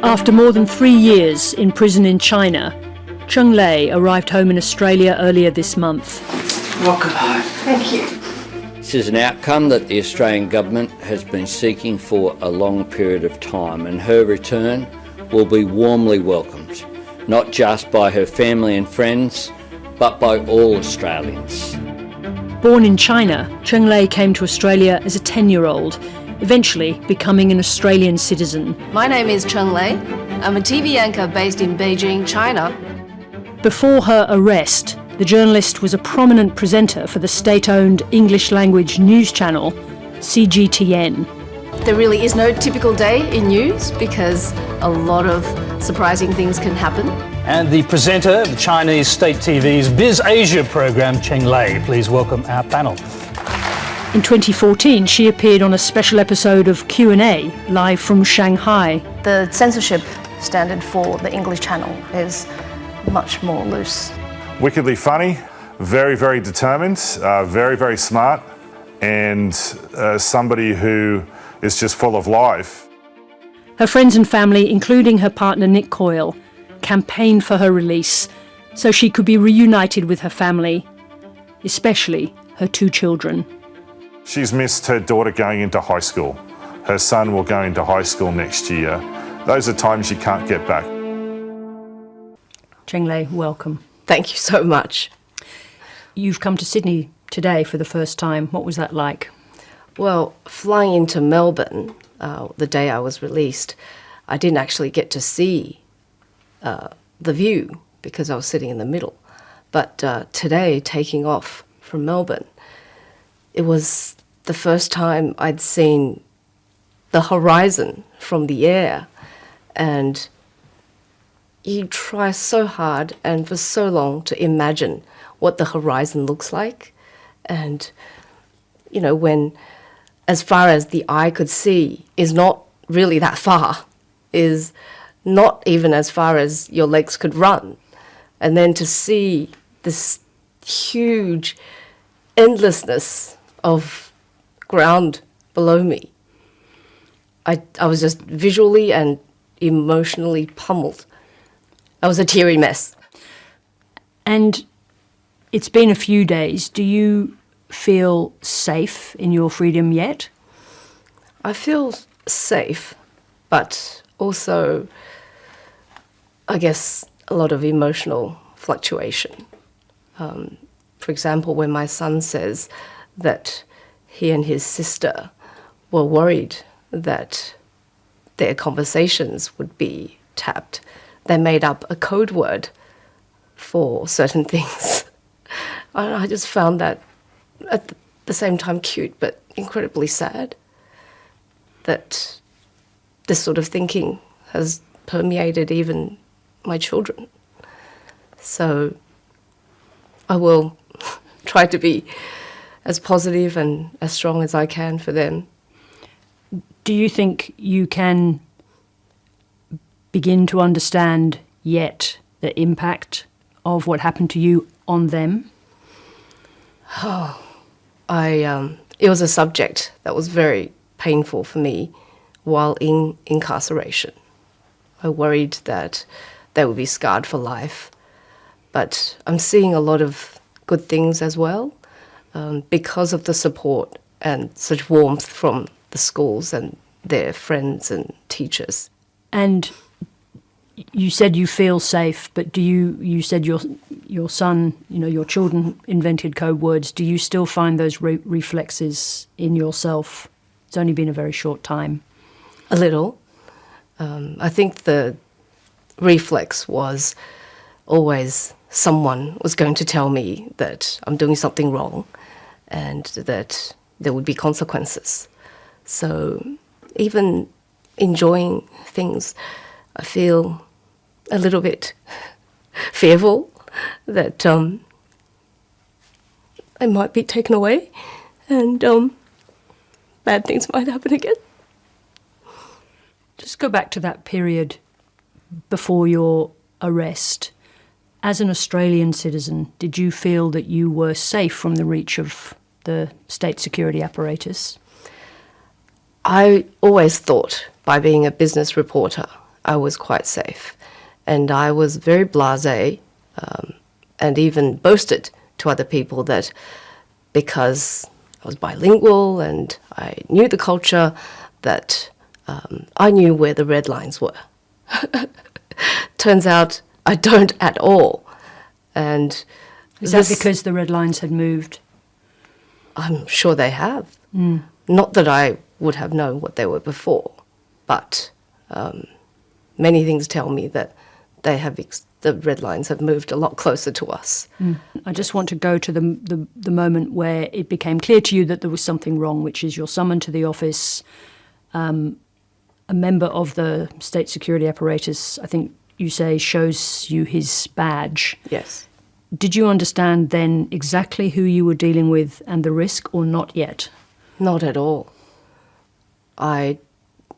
After more than 3 years in prison in China, Cheng Lei arrived home in Australia earlier this month. Welcome home. Thank you. This is an outcome that the Australian government has been seeking for a long period of time, and her return will be warmly welcomed, not just by her family and friends, but by all Australians. Born in China, Cheng Lei came to Australia as a 10-year-old, eventually becoming an Australian citizen. My name is Cheng Lei. I'm a TV anchor based in Beijing, China. Before her arrest, the journalist was a prominent presenter for the state-owned English-language news channel, CGTN. There really is no typical day in news because a lot of surprising things can happen. And the presenter of Chinese State TV's Biz Asia program, Cheng Lei. Please welcome our panel. In 2014, she appeared on a special episode of Q&A, live from Shanghai. The censorship standard for the English channel is much more loose. Wickedly funny, very, very determined, very, very smart, and somebody who is just full of life. Her friends and family, including her partner Nick Coyle, campaigned for her release so she could be reunited with her family, especially her 2 children. She's missed her daughter going into high school. Her son will go into high school next year. Those are times you can't get back. Cheng Lei, welcome. Thank you so much. You've come to Sydney today for the first time. What was that like? Well, flying into Melbourne the day I was released, I didn't actually get to see the view because I was sitting in the middle. But today, taking off from Melbourne, it was the first time I'd seen the horizon from the air. And you try so hard and for so long to imagine what the horizon looks like. And, you know, when as far as the eye could see is not really that far, is not even as far as your legs could run. And then to see this huge endlessness of ground below me, I was just visually and emotionally pummeled. I was a teary mess. And it's been a few days. Do you feel safe in your freedom yet? I feel safe, but also, I guess, a lot of emotional fluctuation. For example, when my son says that he and his sister were worried that their conversations would be tapped, they made up a code word for certain things. I just found that at the same time cute, but incredibly sad that this sort of thinking has permeated even my children. So I will try to be as positive and as strong as I can for them. Do you think you can begin to understand yet the impact of what happened to you on them? It was a subject that was very painful for me while in incarceration. I worried that they would be scarred for life. But I'm seeing a lot of good things as well because of the support and such warmth from the schools and their friends and teachers. And you said you feel safe, but do you said your son, your children invented code words. Do you still find those reflexes in yourself? It's only been a very short time. A little. I think the reflex was always someone was going to tell me that I'm doing something wrong and that there would be consequences. So even enjoying things, I feel a little bit fearful that I might be taken away and bad things might happen again. Just go back to that period before your arrest. As an Australian citizen, did you feel that you were safe from the reach of the state security apparatus? I always thought, by being a business reporter, I was quite safe. And I was very blasé, and even boasted to other people that because I was bilingual and I knew the culture, that I knew where the red lines were. Turns out I don't at all. And Is that because the red lines had moved? I'm sure they have. Not that I would have known what they were before, but many things tell me that they have the red lines have moved a lot closer to us. I just want to go to the moment where it became clear to you that there was something wrong, which is you're summoned to the office. A member of the state security apparatus, I think you say, shows you his badge. Yes. Did you understand then exactly who you were dealing with and the risk, or not yet? Not at all. I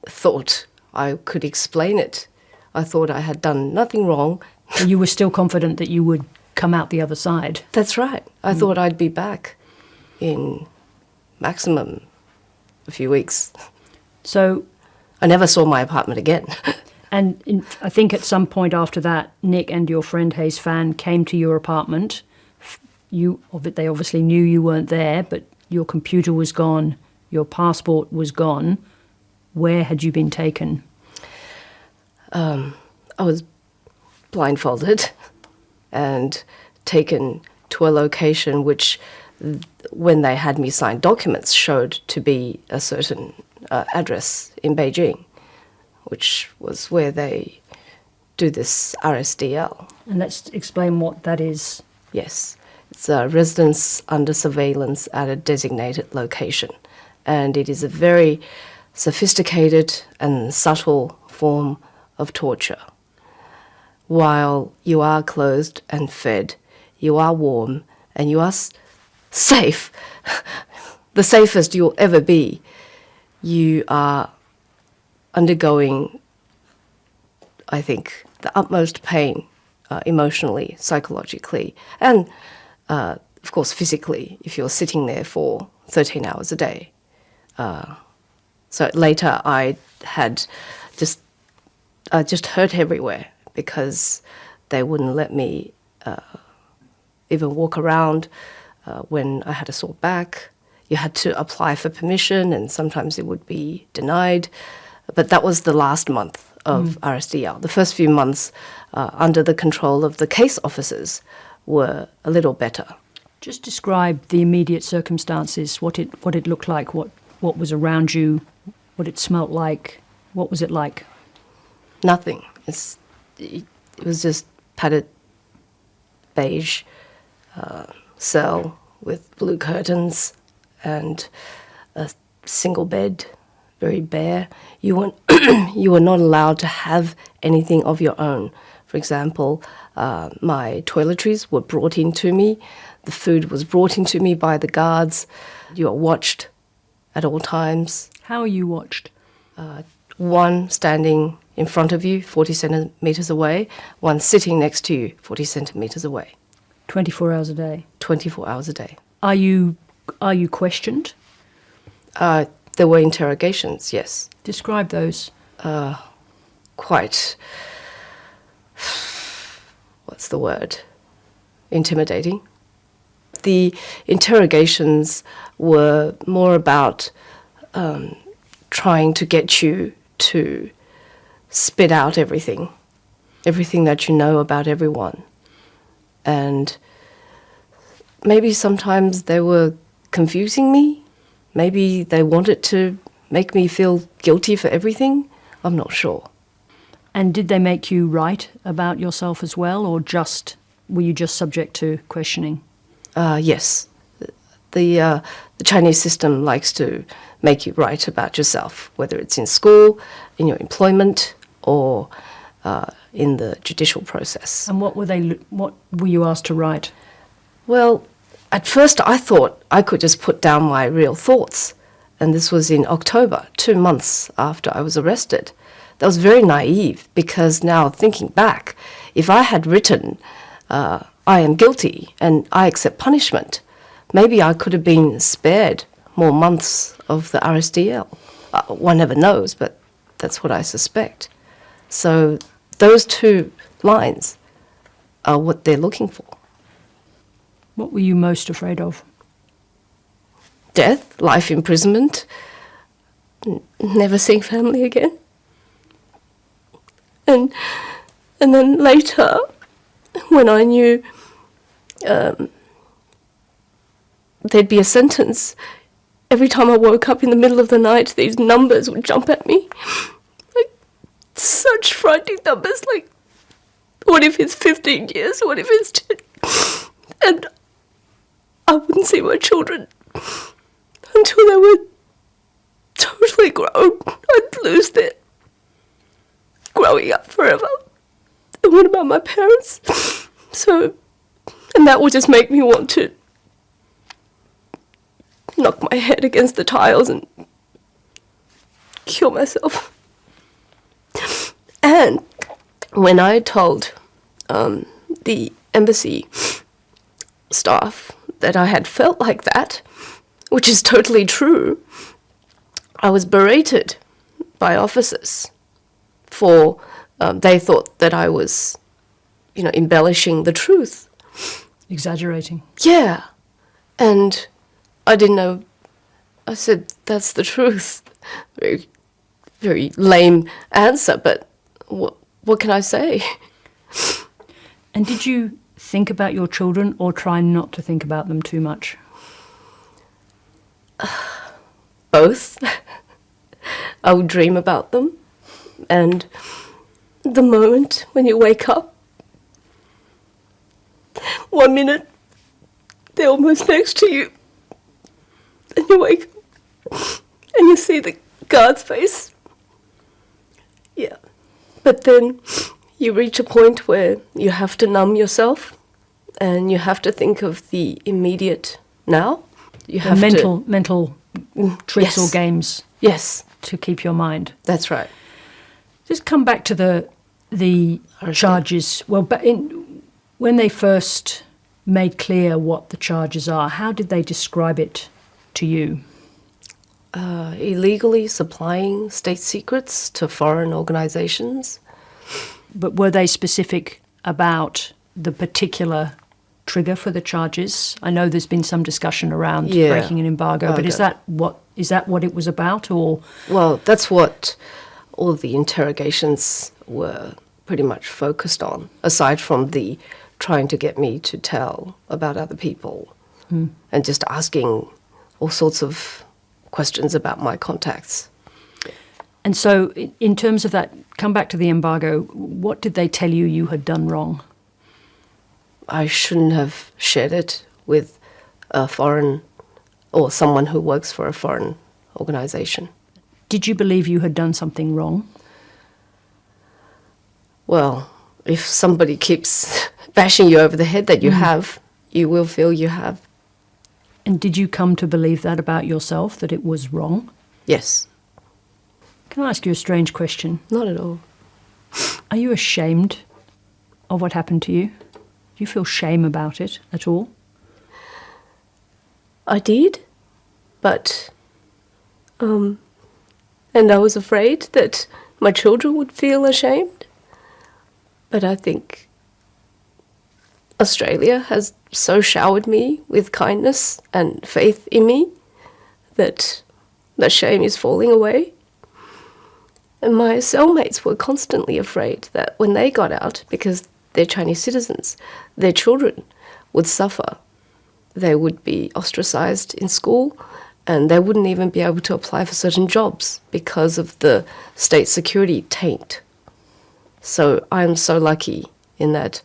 thought I could explain it. I thought I had done nothing wrong. You were still confident that you would come out the other side. That's right. I thought I'd be back in maximum a few weeks. So, I never saw my apartment again. and I think at some point after that, Nick and your friend Hayes Fan came to your apartment. They obviously knew you weren't there, but your computer was gone, your passport was gone. Where had you been taken? I was blindfolded and taken to a location which, when they had me sign documents, showed to be a certain address in Beijing, which was where they do this RSDL. And let's explain what that is. Yes, it's a residence under surveillance at a designated location, and it is a very sophisticated and subtle form of torture. While you are clothed and fed, you are warm, and you are safe, the safest you'll ever be, you are undergoing, I think, the utmost pain, emotionally, psychologically, and, of course, physically, if you're sitting there for 13 hours a day. So later I had just hurt everywhere because they wouldn't let me even walk around when I had a sore back. You had to apply for permission, and sometimes it would be denied. But that was the last month of RSDL. The first few months under the control of the case officers were a little better. Just describe the immediate circumstances, what it looked like, what was around you, what it smelt like. What was it like? Nothing. It was just padded beige cell with blue curtains and a single bed, very bare. You were not allowed to have anything of your own. For example, my toiletries were brought into me. The food was brought into me by the guards. You are watched at all times. How are you watched? One standing in front of you, 40 centimetres away, one sitting next to you, 40 centimetres away. 24 hours a day? 24 hours a day. Are you questioned? There were interrogations, yes. Describe those. Quite, what's the word? Intimidating. The interrogations were more about trying to get you to spit out everything that you know about everyone. And maybe sometimes they were confusing me. Maybe they wanted to make me feel guilty for everything. I'm not sure. And did they make you write about yourself as well, or were you just subject to questioning? Yes. The Chinese system likes to make you write about yourself, whether it's in school, in your employment, or in the judicial process. And what were you asked to write? Well, at first I thought I could just put down my real thoughts, and this was in October, 2 months after I was arrested. That was very naive, because now thinking back, if I had written, I am guilty and I accept punishment, maybe I could have been spared more months of the RSDL. One never knows, but that's what I suspect. So those two lines are what they're looking for. What were you most afraid of? Death, life imprisonment, never seeing family again. And then later, when I knew there'd be a sentence, every time I woke up in the middle of the night, these numbers would jump at me. Like, such frightening numbers, like, what if it's 15 years? What if it's 10? And I wouldn't see my children until they were totally grown. I'd lose their growing up forever. And what about my parents? So, and that would just make me want to knock my head against the tiles and kill myself. And when I told the embassy staff that I had felt like that, which is totally true, I was berated by officers for, they thought that I was, embellishing the truth. Exaggerating. Yeah. And I didn't know. I said, that's the truth. Very, very lame answer, but what can I say? And did you think about your children or try not to think about them too much? Both. I would dream about them. And the moment when you wake up, 1 minute, they're almost next to you. And you wake up and you see the guard's face. Yeah. But then you reach a point where you have to numb yourself and you have to think of the immediate now. You have mental tricks or games. Yes. To keep your mind. That's right. Just come back to the charges. Well, when they first made clear what the charges are, how did they describe it to you? Illegally supplying state secrets to foreign organizations. But were they specific about the particular trigger for the charges? I know there's been some discussion around breaking an embargo, but is that what it was about, or? Well, that's what all of the interrogations were pretty much focused on, aside from the trying to get me to tell about other people and just asking all sorts of questions about my contacts. And so in terms of that, come back to the embargo, what did they tell you you had done wrong? I shouldn't have shared it with a foreign or someone who works for a foreign organization. Did you believe you had done something wrong? Well, if somebody keeps bashing you over the head that you have, you will feel you have. And did you come to believe that about yourself, that it was wrong? Yes. Can I ask you a strange question? Not at all. Are you ashamed of what happened to you? Do you feel shame about it at all? I did, but, and I was afraid that my children would feel ashamed. But I think Australia has so showered me with kindness and faith in me that the shame is falling away. And my cellmates were constantly afraid that when they got out, because they're Chinese citizens, their children would suffer. They would be ostracized in school and they wouldn't even be able to apply for certain jobs because of the state security taint. So I'm so lucky in that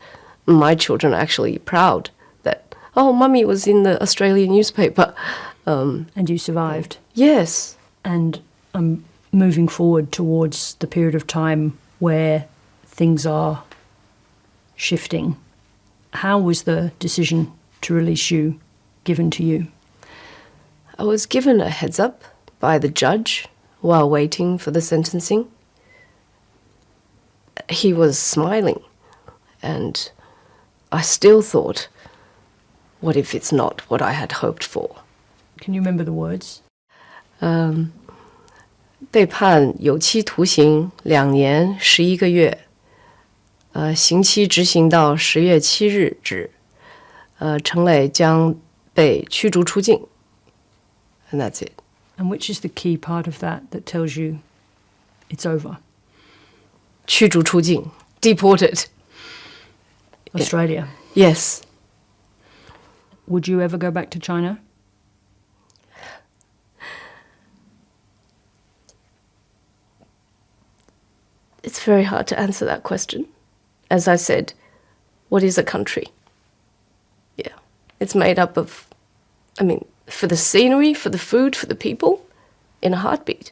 my children are actually proud that, oh, Mummy was in the Australian newspaper. And you survived. Yes. And I'm moving forward towards the period of time where things are shifting. How was the decision to release you given to you? I was given a heads up by the judge while waiting for the sentencing. He was smiling, and I still thought, what if it's not what I had hoped for? Can you remember the words? 被判有期徒刑2年11个月，刑期执行到10月7日止，陈磊将被驱逐出境。And that's it. And which is the key part of that tells you it's over? 驱逐出境 deported. Australia. Yes. Would you ever go back to China? It's very hard to answer that question. As I said, what is a country? Yeah. It's made up of, for the scenery, for the food, for the people, in a heartbeat.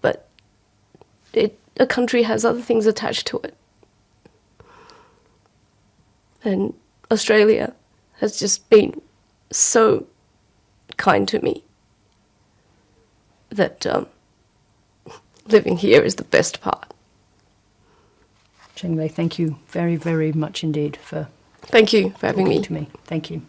But a country has other things attached to it. And Australia has just been so kind to me that living here is the best part. Cheng Lei, thank you very, very much indeed for Thank you for having talking me. to me. Thank you.